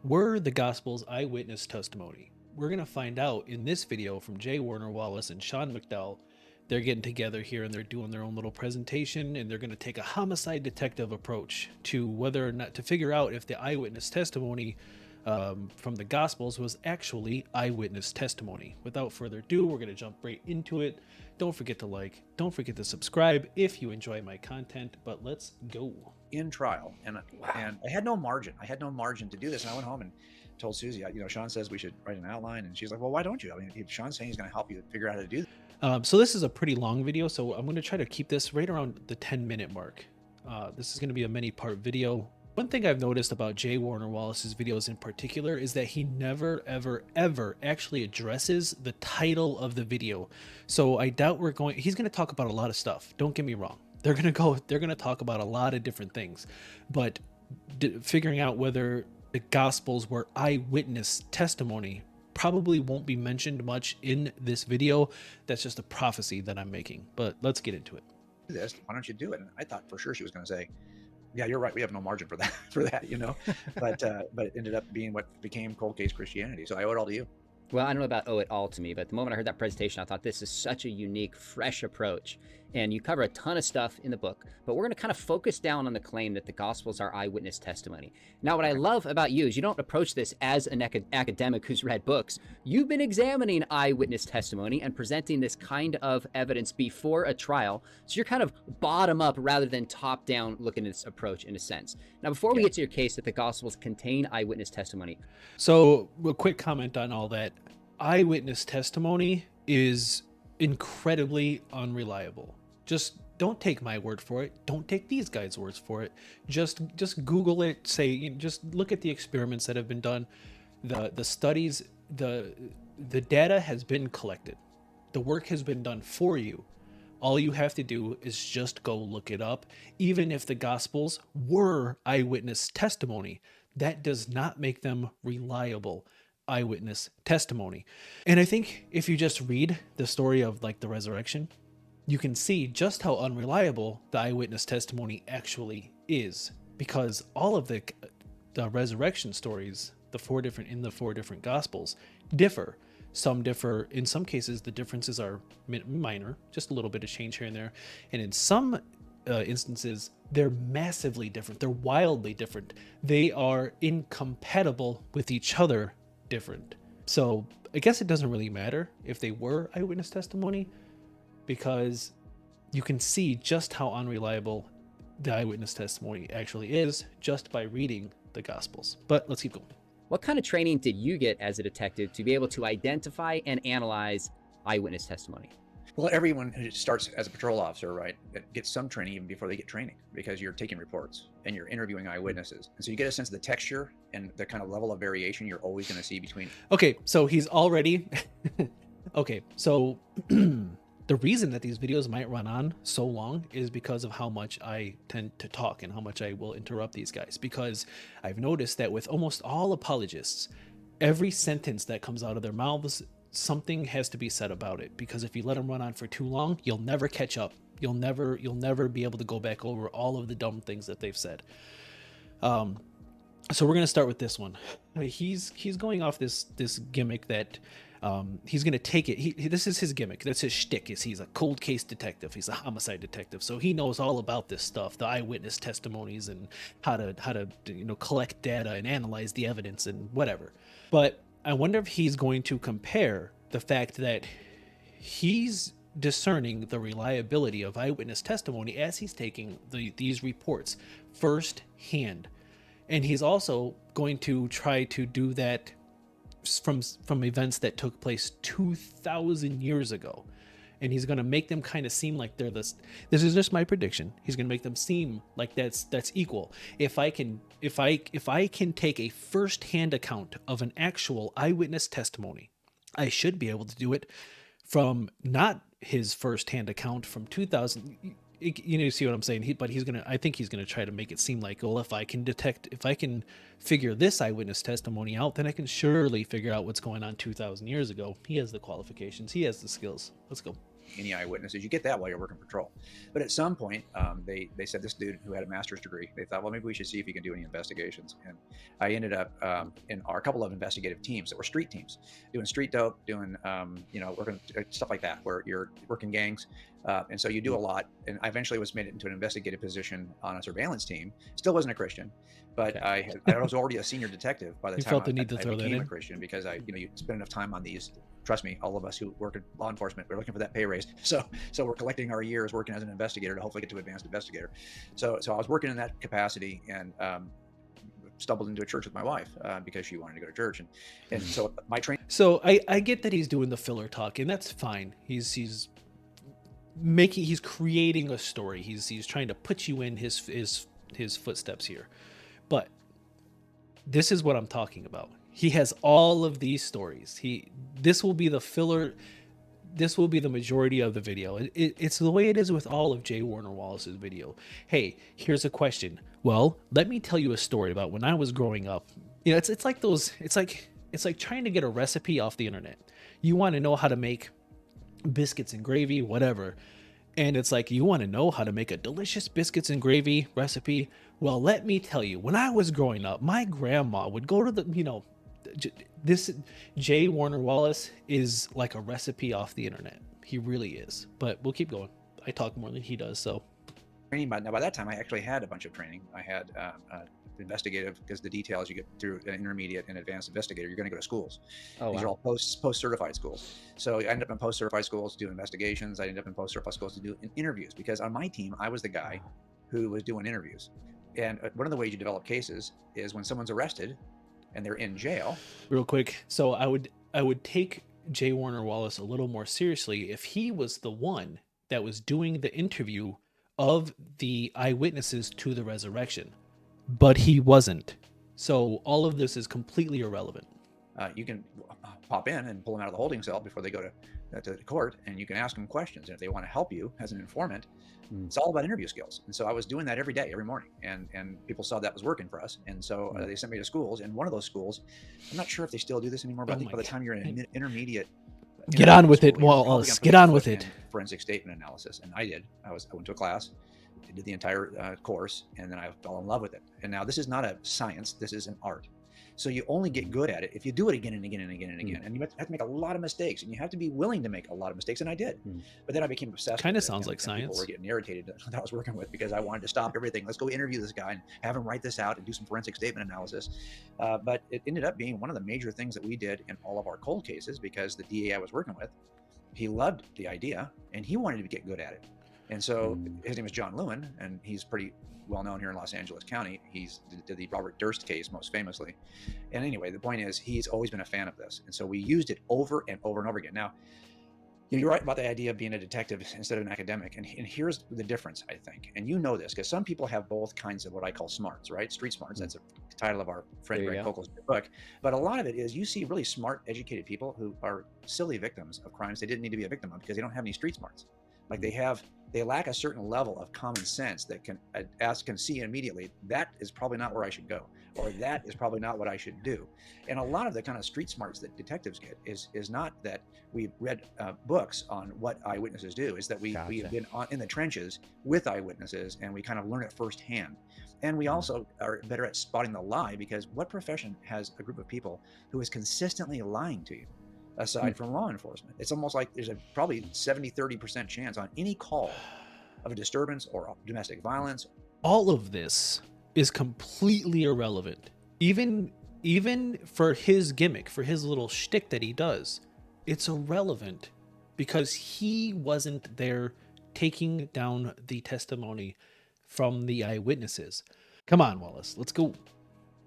Were the Gospels eyewitness testimony? We're going to find out in this video from J. Warner Wallace and Sean McDowell. They're getting together here and they're doing their own little presentation, and they're going to take a homicide detective approach to whether or not to figure out if the eyewitness testimony from the Gospels was actually eyewitness testimony. Without further ado, we're going to jump right into it. Don't forget to like, don't forget to subscribe if you enjoy my content, but let's go. In trial, and I had no margin. I had no margin to do this, and I went home and told Susie, Sean says we should write an outline, and she's like, well, why don't you? I mean, if Sean's saying he's going to help you figure out how to do this. So this is a pretty long video, so I'm going to try to keep this right around the 10-minute mark. This is going to be a many-part video. One thing I've noticed about J. Warner Wallace's videos in particular is that he never, ever actually addresses the title of the video. So I doubt he's going to talk about a lot of stuff. Don't get me wrong. They're going to talk about a lot of different things, but figuring out whether the Gospels were eyewitness testimony probably won't be mentioned much in this video. That's just a prophecy that I'm making, but let's get into it. Why don't you do it? And I thought for sure she was going to say, yeah, you're right, we have no margin for that, but it ended up being what became cold case Christianity. So I owe it all to you. Well, I don't know about owe it all to me, but the moment I heard that presentation, I thought this is such a unique, fresh approach. And you cover a ton of stuff in the book, but we're going to kind of focus down on the claim that the Gospels are eyewitness testimony. Now, what I love about you is you don't approach this as an academic who's read books. You've been examining eyewitness testimony and presenting this kind of evidence before a trial. So you're kind of bottom up rather than top down looking at this approach in a sense. Now, before we get to your case that the Gospels contain eyewitness testimony. So a quick comment on all that. Eyewitness testimony is incredibly unreliable. Just don't take my word for it. Don't take these guys' words for it. Just Google it. Just look at the experiments that have been done, the studies, the data has been collected. The work has been done for you. All you have to do is just go look it up. Even if the Gospels were eyewitness testimony, that does not make them reliable eyewitness testimony. And I think if you just read the story of like the resurrection, you can see just how unreliable the eyewitness testimony actually is, because all of the resurrection stories, the four different Gospels, differ. Some differ. In some cases, the differences are minor, just a little bit of change here and there. And in some instances, they're massively different. They're wildly different. They are incompatible with each other different. So I guess it doesn't really matter if they were eyewitness testimony, because you can see just how unreliable the eyewitness testimony actually is just by reading the Gospels. But let's keep going. What kind of training did you get as a detective to be able to identify and analyze eyewitness testimony? Well, everyone who starts as a patrol officer, right, gets some training even before they get training, because you're taking reports and you're interviewing eyewitnesses. And so you get a sense of the texture and the kind of level of variation you're always going to see between. Okay, so he's already... Okay, so the reason that these videos might run on so long is because of how much I tend to talk and how much I will interrupt these guys. Because I've noticed that with almost all apologists, every sentence that comes out of their mouths, something has to be said about it, because if you let them run on for too long, you'll never catch up. You'll never be able to go back over all of the dumb things that they've said. So we're going to start with this one. He's going off this gimmick that he's going to take it. This is his gimmick. That's his shtick. He's a cold case detective. He's a homicide detective. So he knows all about this stuff, the eyewitness testimonies and how to collect data and analyze the evidence and whatever. But I wonder if he's going to compare the fact that he's discerning the reliability of eyewitness testimony as he's taking these reports firsthand. And he's also going to try to do that from events that took place 2,000 years ago. And he's going to make them kind of seem like they're this is just my prediction. He's going to make them seem like that's equal. If I can take a first-hand account of an actual eyewitness testimony, I should be able to do it from not his first-hand account from 2000. You see what I'm saying? I think he's gonna try to make it seem like, well, if I can figure this eyewitness testimony out, then I can surely figure out what's going on 2,000 years ago. He has the qualifications. He has the skills. Let's go. any eyewitnesses. You get that while you're working patrol. But at some point, they said this dude who had a master's degree, they thought, well, maybe we should see if he can do any investigations. And I ended up in our couple of investigative teams that were street teams, doing street dope, doing, working stuff like that, where you're working gangs. And so you do a lot. And I eventually was made it into an investigative position on a surveillance team. Still wasn't a Christian, but I was already a senior detective by the time felt the need to throw I that became in? a Christian, because you spend enough time on these. Trust me, all of us who work in law enforcement, we're looking for that pay raise. So we're collecting our years working as an investigator to hopefully get to advanced investigator. So I was working in that capacity, and stumbled into a church with my wife because she wanted to go to church, and so my training. So I get that he's doing the filler talk, and that's fine. He's creating a story. He's trying to put you in his footsteps here. But this is what I'm talking about. He has all of these stories. This will be the filler. This will be the majority of the video. It's the way it is with all of J. Warner Wallace's video. Hey, here's a question. Well, let me tell you a story about when I was growing up. It's like trying to get a recipe off the internet. You want to know how to make biscuits and gravy, whatever. And it's like, you want to know how to make a delicious biscuits and gravy recipe? Well, let me tell you, when I was growing up, my grandma would go to this J. Warner Wallace is like a recipe off the internet. He really is. But we'll keep going. I talk more than he does, so. Training, now by that time, I actually had a bunch of training. I had investigative, because the details you get through an intermediate and advanced investigator, you're going to go to schools. These are all post-certified schools. So I ended up in post-certified schools to do investigations. I ended up in post-certified schools to do interviews, because on my team, I was the guy who was doing interviews. And one of the ways you develop cases is when someone's arrested and they're in jail. Real quick, so I would take J. Warner Wallace a little more seriously if he was the one that was doing the interview of the eyewitnesses to the resurrection, but he wasn't. So all of this is completely irrelevant. You can pop in and pull them out of the holding cell before they go to the court, and you can ask them questions. And if they want to help you as an informant, it's all about interview skills. And so I was doing that every day, every morning, and people saw that was working for us. And so they sent me to schools, and one of those schools, I'm not sure if they still do this anymore, but I think by the time you're in an intermediate, get on with it, Wallace. Get on with it. Forensic statement analysis, and I did. I went to a class, I did the entire course, and then I fell in love with it. And now this is not a science; this is an art. So you only get good at it if you do it again and again and again and again. And you have to make a lot of mistakes, and you have to be willing to make a lot of mistakes. And I did. But then I became obsessed. Kind of with it, sounds like science. People were getting irritated that I was working with, because I wanted to stop everything. Let's go interview this guy and have him write this out and do some forensic statement analysis. But it ended up being one of the major things that we did in all of our cold cases, because the DA I was working with, he loved the idea and he wanted to get good at it. And so his name is John Lewin, and he's pretty well known here in Los Angeles County. He's did the Robert Durst case most famously. And anyway, the point is, he's always been a fan of this. And so we used it over and over and over again. Now, you're right about the idea of being a detective instead of an academic. And here's the difference, I think. And you know this, because some people have both kinds of what I call smarts, right? Street smarts. That's the title of our friend Greg Kokel's book. But a lot of it is, you see really smart, educated people who are silly victims of crimes they didn't need to be a victim of, because they don't have any street smarts. Like they lack a certain level of common sense that can see immediately, that is probably not where I should go, or that is probably not what I should do. And a lot of the kind of street smarts that detectives get is not that we've read books on what eyewitnesses do, is that we've been in the trenches with eyewitnesses, and we kind of learn it firsthand. And we also are better at spotting the lie, because what profession has a group of people who is consistently lying to you? Aside from law enforcement, it's almost like there's a probably 30% chance on any call of a disturbance or domestic violence. All of this is completely irrelevant. Even for his gimmick, for his little shtick that he does, it's irrelevant, because he wasn't there taking down the testimony from the eyewitnesses. Come on, Wallace, let's go.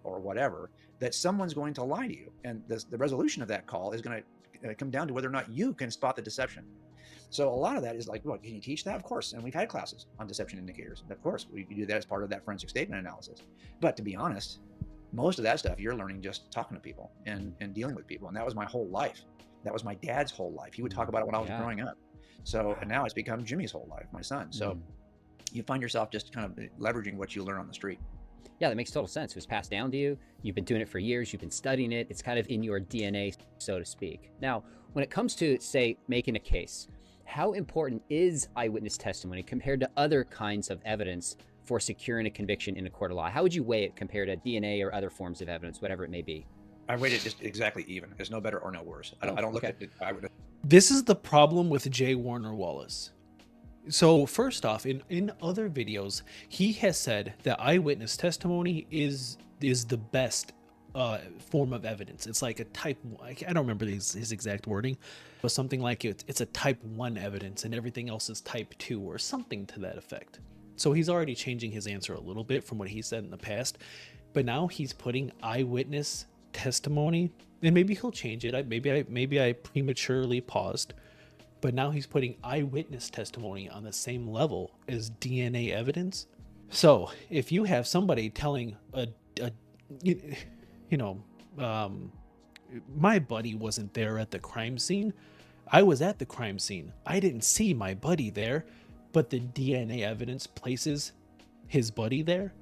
Or whatever, that someone's going to lie to you. And the resolution of that call is going to come down to whether or not you can spot the deception. So a lot of that is like, well, can you teach that? Of course. And we've had classes on deception indicators. Of course, we do that as part of that forensic statement analysis. But to be honest, most of that stuff you're learning just talking to people and dealing with people. And that was my whole life. That was my dad's whole life. He would talk about it when I was growing up. So, and now it's become Jimmy's whole life, my son. So you find yourself just kind of leveraging what you learn on the street. Yeah, that makes total sense. It was passed down to you. You've been doing it for years. You've been studying it. It's kind of in your DNA, so to speak. Now, when it comes to, say, making a case, How important is eyewitness testimony compared to other kinds of evidence for securing a conviction in a court of law? How would you weigh it compared to DNA or other forms of evidence, whatever it may be? I rate it just exactly even. It's no better or no worse. I don't look okay. at it. Eyewitness. This is the problem with J. Warner Wallace. So first off, in other videos, he has said that eyewitness testimony is the best form of evidence. It's like a type, I don't remember his exact wording, but something like it's a type 1 evidence and everything else is type 2 or something to that effect. So he's already changing his answer a little bit from what he said in the past, but now he's putting eyewitness testimony, and maybe he'll change it. Maybe I prematurely paused, but now he's putting eyewitness testimony on the same level as DNA evidence. So if you have somebody telling my buddy wasn't there at the crime scene. I was at the crime scene. I didn't see my buddy there, but the DNA evidence places his buddy there.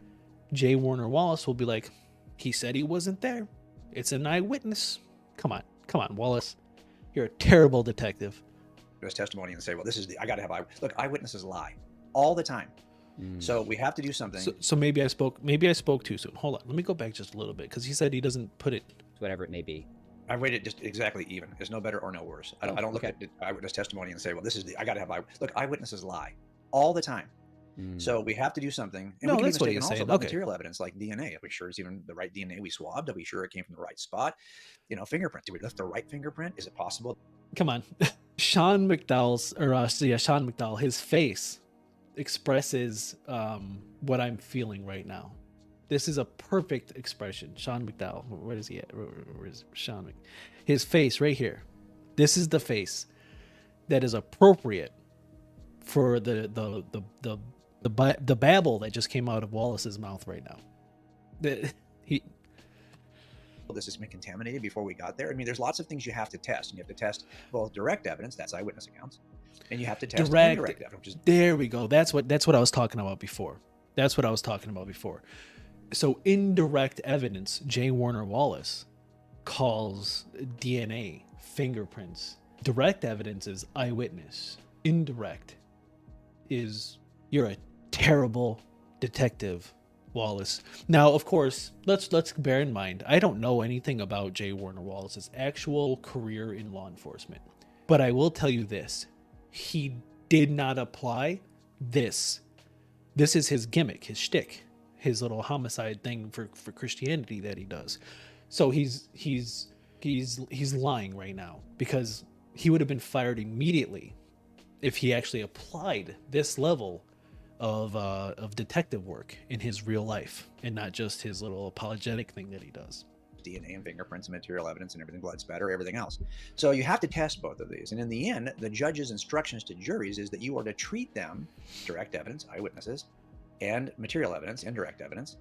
J. Warner Wallace will be like, he said he wasn't there. It's an eyewitness. Come on, Wallace. You're a terrible detective. His testimony and say, well, I got to have eyewitnesses lie all the time. So we have to do something. So maybe I spoke too soon. Hold on. Let me go back just a little bit because he said he doesn't put it. Whatever it may be. I rate it just exactly even. It's no better or no worse. I don't look at eyewitness testimony and say, well, I got to have eyewitnesses lie all the time. So we have to do something. And No, we can that's even what take he's also saying. about Okay. material evidence like DNA. Are we sure it's even the right DNA we swabbed? Are we sure it came from the right spot? Fingerprint. Did we lift the right fingerprint? Is it possible? Come on. Sean McDowell, his face expresses what I'm feeling right now. This is a perfect expression. Sean McDowell, where is he at? Where is Sean? His face right here. This is the face that is appropriate for the babble that just came out of Wallace's mouth right now. This has been contaminated before we got there. I mean, there's lots of things you have to test. And you have to test both direct evidence, that's eyewitness accounts, and you have to test indirect evidence. There we go. That's what I was talking about before. So indirect evidence, J. Warner Wallace calls DNA, fingerprints. Direct evidence is eyewitness. Indirect is you're a terrible detective, Wallace. Now, of course, let's bear in mind, I don't know anything about J. Warner Wallace's actual career in law enforcement, but I will tell you this: he did not apply this. This is his gimmick, his shtick, his little homicide thing for Christianity that he does. So he's lying right now because he would have been fired immediately if he actually applied this level of detective work in his real life and not just his little apologetic thing that he does. DNA and fingerprints and material evidence and everything, blood spatter, everything else. So you have to test both of these. And in the end, the judge's instructions to juries is that you are to treat them, direct evidence, eyewitnesses, and material evidence, indirect evidence,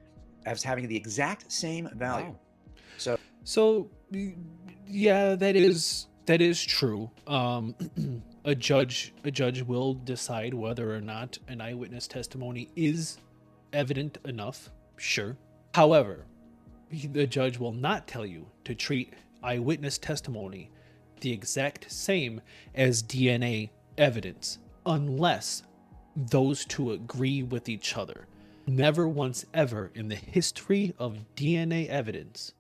as having the exact same value. Wow. So yeah, that is true. A judge will decide whether or not an eyewitness testimony is evident enough. Sure. However, the judge will not tell you to treat eyewitness testimony the exact same as DNA evidence unless those two agree with each other. Never once ever in the history of DNA evidence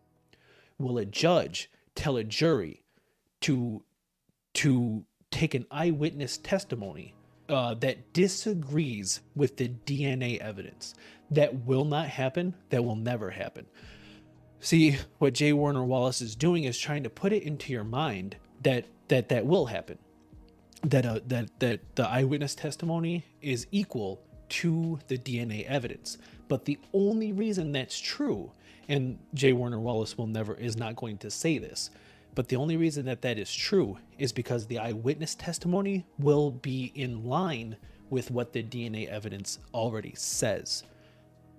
will a judge tell a jury to take an eyewitness testimony that disagrees with the DNA evidence. That will not happen. That will never happen. See, what J. Warner Wallace is doing is trying to put it into your mind that will happen. That the eyewitness testimony is equal to the DNA evidence. But the only reason that's true, and J. Warner Wallace is not going to say this, but the only reason that is true is because the eyewitness testimony will be in line with what the DNA evidence already says.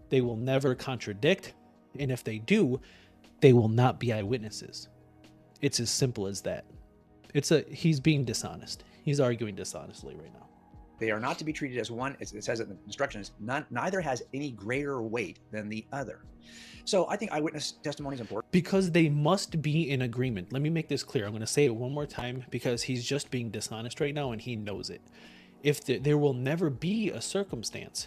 They will never contradict, and if they do, they will not be eyewitnesses. It's as simple as that. He's being dishonest. He's arguing dishonestly right now. They are not to be treated as one. It says in the instructions, neither has any greater weight than the other. So I think eyewitness testimony is important. Because they must be in agreement. Let me make this clear. I'm going to say it one more time because he's just being dishonest right now and he knows it. There will never be a circumstance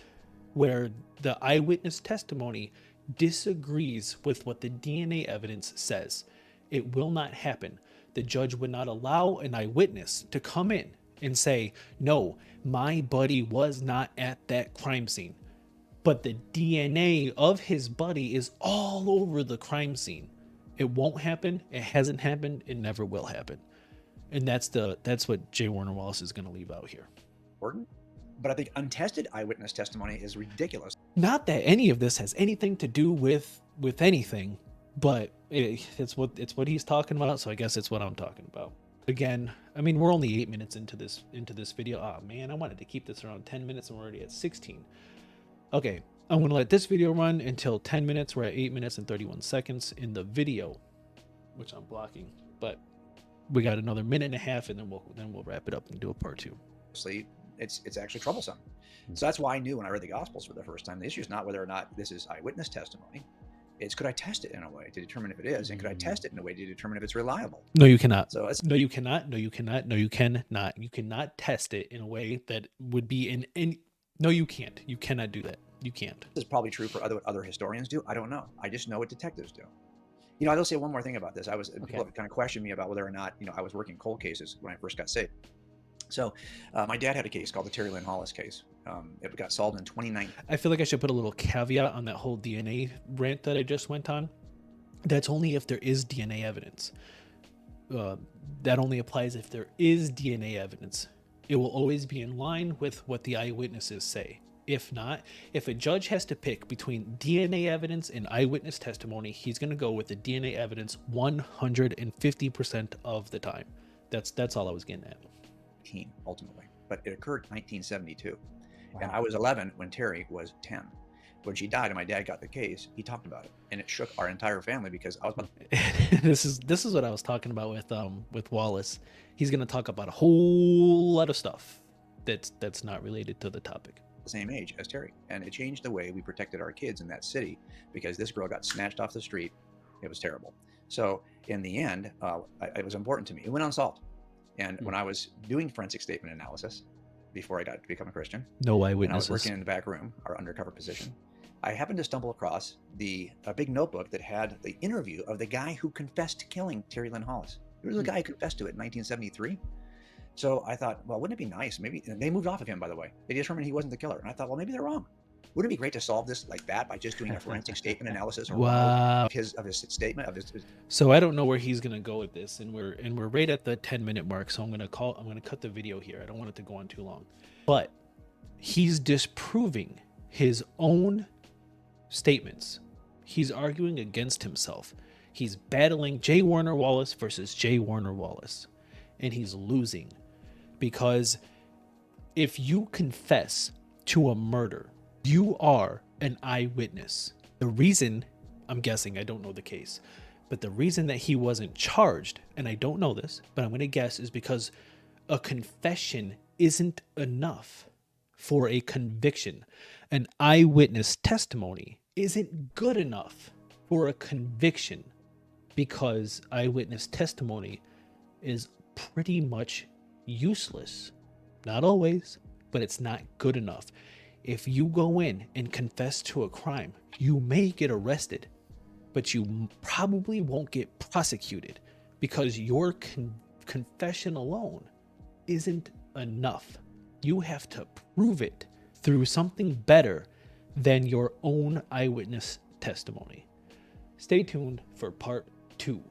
where the eyewitness testimony disagrees with what the DNA evidence says. It will not happen. The judge would not allow an eyewitness to come in and say, no, my buddy was not at that crime scene, but the DNA of his buddy is all over the crime scene. It won't happen. It hasn't happened. It never will happen. And that's what J. Warner Wallace is going to leave out here. Important. But I think untested eyewitness testimony is ridiculous. Not that any of this has anything to do with anything, but it's what he's talking about. So I guess it's what I'm talking about. Again, I mean, we're only 8 minutes into this video. Oh man, I wanted to keep this around 10 minutes and we're already at 16. Okay, I'm going to let this video run until 10 minutes. We're at 8 minutes and 31 seconds in the video, which I'm blocking, but we got another minute and a half and then we'll wrap it up and do a part 2. It's actually troublesome. So that's why I knew when I read the Gospels for the first time, the issue is not whether or not this is eyewitness testimony. It's could I test it in a way to determine if it is, and could I test it in a way to determine if it's reliable? No, you cannot. So it's, no, you cannot. No, you cannot. No, you cannot. You cannot test it in a way that would be in. No, you can't. You cannot do that. You can't. This is probably true for other historians do. I don't know. I just know what detectives do. You know, I will say one more thing about this. People have kind of questioned me about whether or not, I was working cold cases when I first got saved. So my dad had a case called the Terry Lynn Hollis case. It got solved in 2019. I feel like I should put a little caveat on that whole DNA rant that I just went on. That's only if there is DNA evidence. That only applies if there is DNA evidence. It will always be in line with what the eyewitnesses say. If not, if a judge has to pick between DNA evidence and eyewitness testimony, he's going to go with the DNA evidence 150% of the time. That's all I was getting at. Ultimately, but it occurred in 1972. Wow. And I was 11 when Terry was 10. When she died and my dad got the case, he talked about it, and it shook our entire family because I was about this is what I was talking about with Wallace. He's going to talk about a whole lot of stuff that's not related to the topic. the same age as Terry, and it changed the way we protected our kids in that city because this girl got snatched off the street. It was terrible. So in the end, it was important to me. It went unsolved. And when I was doing forensic statement analysis, before I got to become a Christian, no and I eyewitnesses. was working in the back room, our undercover position, I happened to stumble across a big notebook that had the interview of the guy who confessed to killing Terry Lynn Hollis. There was a guy who confessed to it in 1973. So I thought, well, wouldn't it be nice? Maybe they moved off of him, by the way. They determined he wasn't the killer. And I thought, well, maybe they're wrong. Wouldn't it be great to solve this like that by just doing a forensic statement analysis Wow. of his statement of his So I don't know where he's gonna go with this, and we're right at the 10-minute mark. So I'm gonna cut the video here. I don't want it to go on too long. But he's disproving his own statements. He's arguing against himself. He's battling J. Warner Wallace versus J. Warner Wallace, and he's losing because if you confess to a murder, you are an eyewitness. The reason, I'm guessing, I don't know the case, but the reason that he wasn't charged, and I don't know this, but I'm going to guess, is because a confession isn't enough for a conviction. An eyewitness testimony isn't good enough for a conviction because eyewitness testimony is pretty much useless. Not always, but it's not good enough. If you go in and confess to a crime, you may get arrested, but you probably won't get prosecuted because your confession alone isn't enough. You have to prove it through something better than your own eyewitness testimony. Stay tuned for part 2.